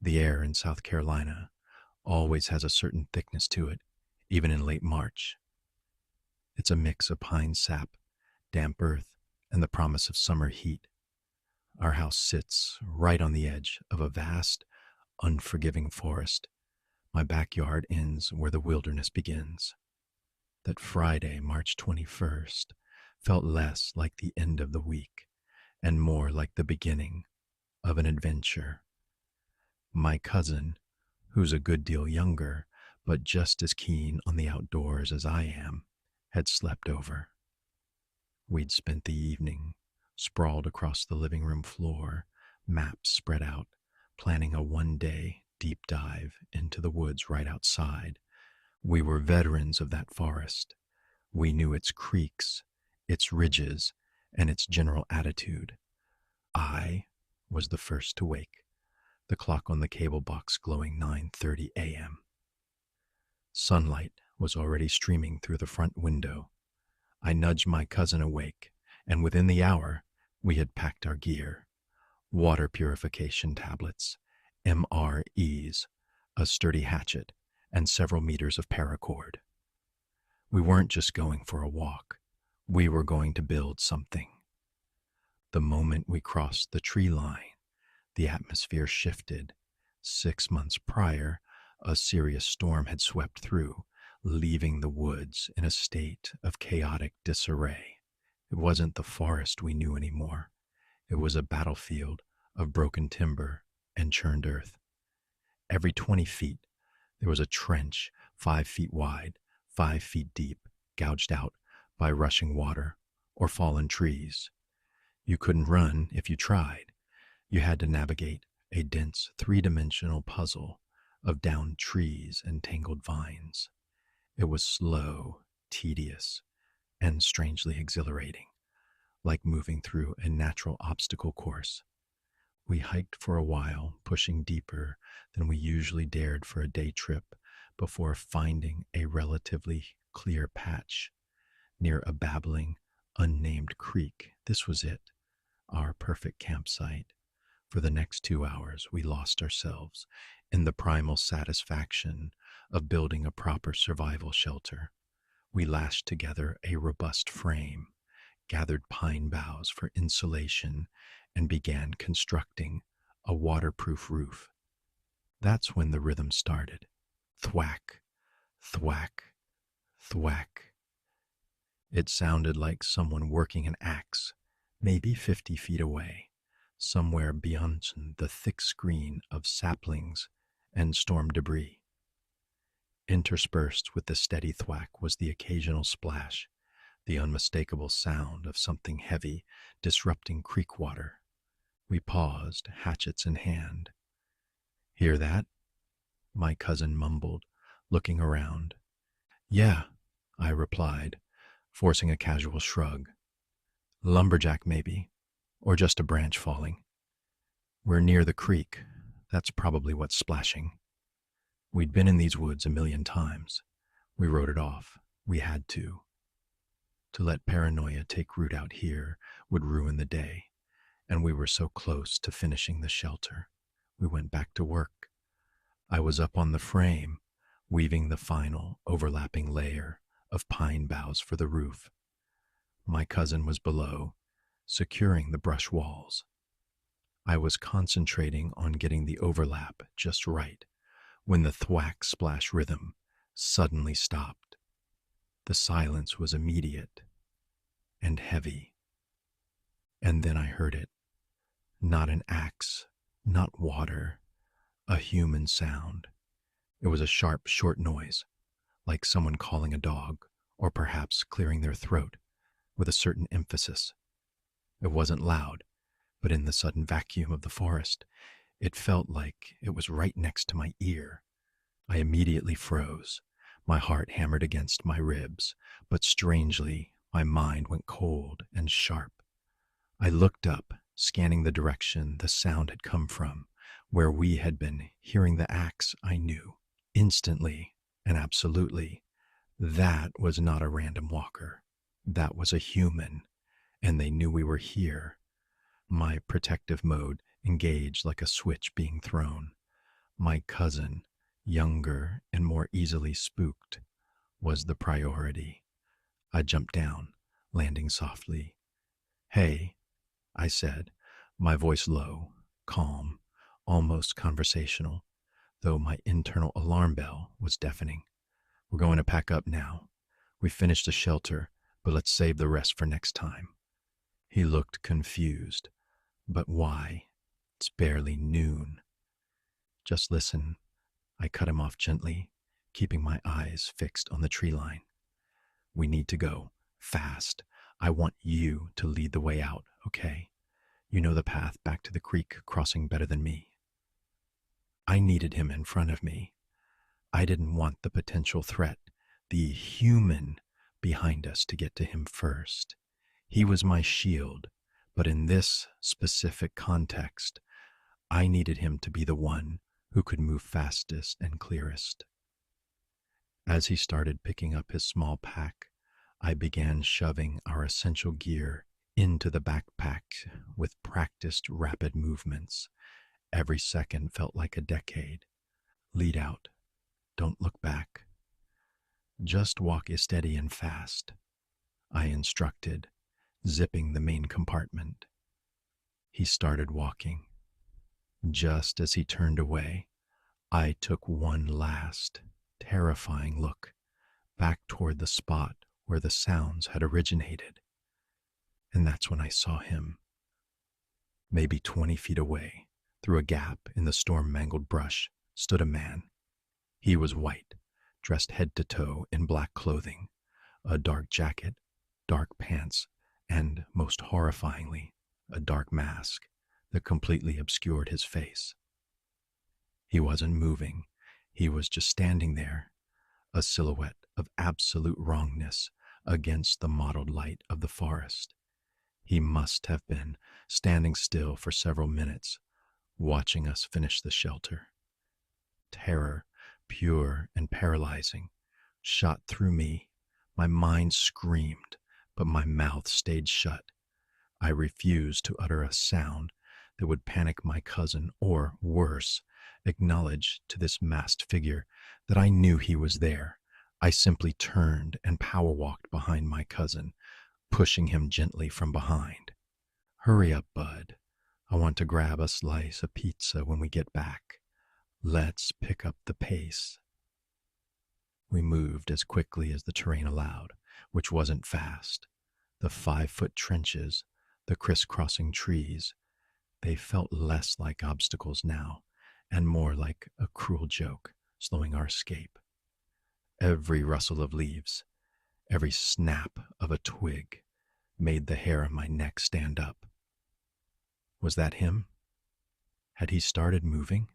The air in South Carolina always has a certain thickness to it, even in late March. It's a mix of pine sap, damp earth, and the promise of summer heat. Our house sits right on the edge of a vast, unforgiving forest. My backyard ends where the wilderness begins. That Friday, March 21st, felt less like the end of the week and more like the beginning of an adventure. My cousin, who's a good deal younger, but just as keen on the outdoors as I am, had slept over. We'd spent the evening sprawled across the living room floor, maps spread out, planning a one-day deep dive into the woods right outside. We were veterans of that forest. We knew its creeks, its ridges, and its general attitude. I was the first to wake, the clock on the cable box glowing 9:30 a.m. Sunlight was already streaming through the front window. I nudged my cousin awake, and within the hour, we had packed our gear: water purification tablets, MREs, a sturdy hatchet, and several meters of paracord. We weren't just going for a walk. We were going to build something. The moment we crossed the tree line, the atmosphere shifted. 6 months prior, a serious storm had swept through, leaving the woods in a state of chaotic disarray. It wasn't the forest we knew anymore. It was a battlefield of broken timber and churned earth. Every 20 feet, there was a trench 5 feet wide, 5 feet deep, gouged out by rushing water or fallen trees. You couldn't run if you tried. You had to navigate a dense three-dimensional puzzle of downed trees and tangled vines. It was slow, tedious, and strangely exhilarating, like moving through a natural obstacle course. We hiked for a while, pushing deeper than we usually dared for a day trip, before finding a relatively clear patch near a babbling, unnamed creek. This was it, our perfect campsite. For the next 2 hours, we lost ourselves in the primal satisfaction of building a proper survival shelter. We lashed together a robust frame, gathered pine boughs for insulation, and began constructing a waterproof roof. That's when the rhythm started. Thwack, thwack, thwack. It sounded like someone working an axe, maybe 50 feet away, somewhere beyond the thick screen of saplings and storm debris. Interspersed with the steady thwack was the occasional splash, the unmistakable sound of something heavy disrupting creek water. We paused, hatchets in hand. "Hear that?" my cousin mumbled, looking around. "Yeah," I replied, forcing a casual shrug. "Lumberjack, maybe, or just a branch falling. We're near the creek. That's probably what's splashing." We'd been in these woods a million times. We wrote it off. We had to. To let paranoia take root out here would ruin the day, and we were so close to finishing the shelter. We went back to work. I was up on the frame, weaving the final overlapping layer of pine boughs for the roof. My cousin was below, securing the brush walls. I was concentrating on getting the overlap just right when the thwack splash rhythm suddenly stopped. The silence was immediate and heavy. And then I heard it. Not an axe, not water, a human sound. It was a sharp, short noise, like someone calling a dog, or perhaps clearing their throat, with a certain emphasis. It wasn't loud, but in the sudden vacuum of the forest, it felt like it was right next to my ear. I immediately froze. My heart hammered against my ribs, but strangely, my mind went cold and sharp. I looked up, scanning the direction the sound had come from, where we had been hearing the axe. I knew, instantly and absolutely, that was not a random walker. That was a human, and they knew we were here. My protective mode engaged like a switch being thrown. My cousin, younger and more easily spooked, was the priority. I jumped down, landing softly. "Hey," I said, my voice low, calm, almost conversational, though my internal alarm bell was deafening. "We're going to pack up now. We finished the shelter, but let's save the rest for next time." He looked confused. "But why? It's barely noon." "Just listen." I cut him off gently, keeping my eyes fixed on the tree line. "We need to go. Fast. I want you to lead the way out, okay? You know the path back to the creek crossing better than me." I needed him in front of me. I didn't want the potential threat, the human behind us, to get to him first. He was my shield, but in this specific context, I needed him to be the one who could move fastest and clearest. As he started picking up his small pack, I began shoving our essential gear into the backpack with practiced rapid movements. Every second felt like a decade. "Lead out. Don't look back. Just walk steady and fast," I instructed, zipping the main compartment. He started walking. Just as he turned away, I took one last, terrifying look back toward the spot where the sounds had originated. And that's when I saw him. Maybe 20 feet away, through a gap in the storm-mangled brush, stood a man. He was white, dressed head to toe in black clothing, a dark jacket, dark pants, and, most horrifyingly, a dark mask that completely obscured his face. He wasn't moving. He was just standing there, a silhouette of absolute wrongness against the mottled light of the forest. He must have been standing still for several minutes, watching us finish the shelter. Terror, pure and paralyzing, shot through me. My mind screamed, but my mouth stayed shut. I refused to utter a sound that would panic my cousin, or, worse, acknowledge to this masked figure that I knew he was there. I simply turned and power walked behind my cousin, pushing him gently from behind. "Hurry up, bud. I want to grab a slice of pizza when we get back. Let's pick up the pace." We moved as quickly as the terrain allowed, which wasn't fast. The 5-foot trenches, the crisscrossing trees, they felt less like obstacles now, and more like a cruel joke, slowing our escape. Every rustle of leaves, every snap of a twig, made the hair on my neck stand up. Was that him? Had he started moving?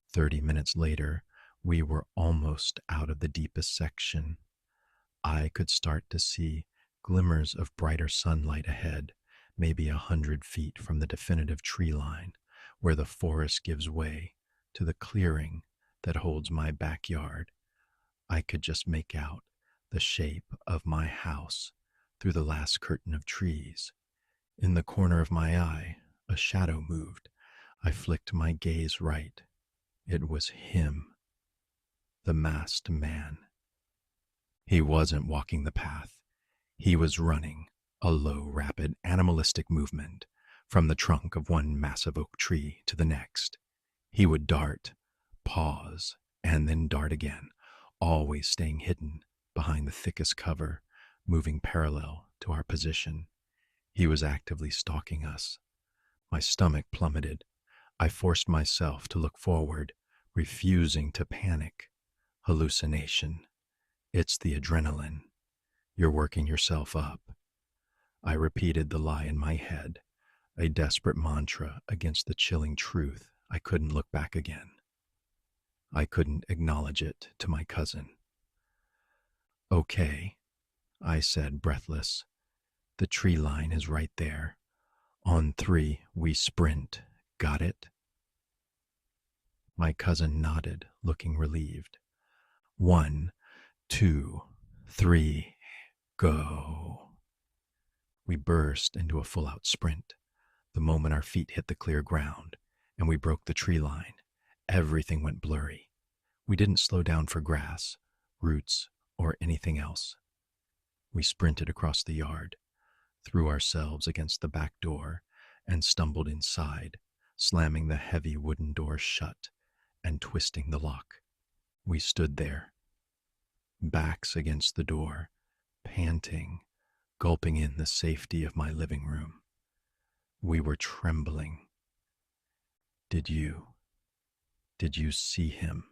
30 minutes later, we were almost out of the deepest section. I could start to see glimmers of brighter sunlight ahead, maybe 100 feet from the definitive tree line, where the forest gives way to the clearing that holds my backyard. I could just make out the shape of my house through the last curtain of trees. In the corner of my eye, a shadow moved. I flicked my gaze right. It was him, the masked man. He wasn't walking the path. He was running, a low, rapid, animalistic movement, from the trunk of one massive oak tree to the next. He would dart, pause, and then dart again, always staying hidden behind the thickest cover, moving parallel to our position. He was actively stalking us. My stomach plummeted. I forced myself to look forward, refusing to panic. Hallucination. It's the adrenaline. You're working yourself up. I repeated the lie in my head, a desperate mantra against the chilling truth. I couldn't look back again. I couldn't acknowledge it to my cousin. "Okay," I said, breathless. "The tree line is right there. On 3, we sprint. Got it?" My cousin nodded, looking relieved. 1, 2, 3, go. We burst into a full-out sprint the moment our feet hit the clear ground, and we broke the tree line. Everything went blurry. We didn't slow down for grass, roots, or anything else. We sprinted across the yard, threw ourselves against the back door, and stumbled inside, slamming the heavy wooden door shut and twisting the lock. We stood there, backs against the door, panting, gulping in the safety of my living room. We were trembling. Did you see him?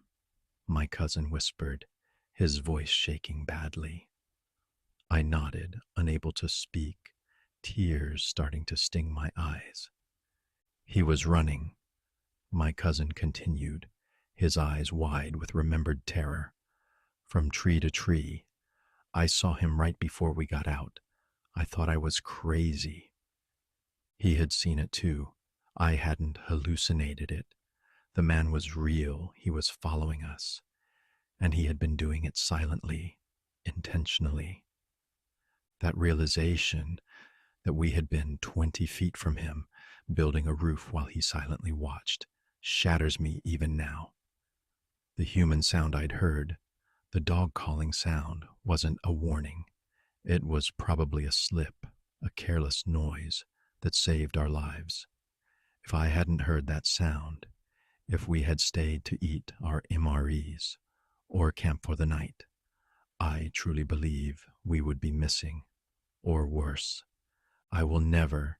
My cousin whispered, his voice shaking badly. I nodded, unable to speak, tears starting to sting my eyes. He was running, my cousin continued, his eyes wide with remembered terror. From tree to tree. I saw him right before we got out. I thought I was crazy. He had seen it too. I hadn't hallucinated it. The man was real. He was following us. And he had been doing it silently, intentionally. That realization that we had been 20 feet from him, building a roof while he silently watched, shatters me even now. The human sound I'd heard, the dog calling sound, wasn't a warning. It was probably a slip, a careless noise that saved our lives. If I hadn't heard that sound, if we had stayed to eat our MREs or camp for the night, I truly believe we would be missing, or worse. I will never,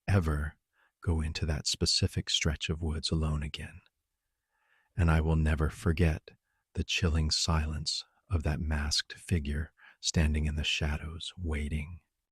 ever go into that specific stretch of woods alone again. And I will never forget the chilling silence of that masked figure standing in the shadows, waiting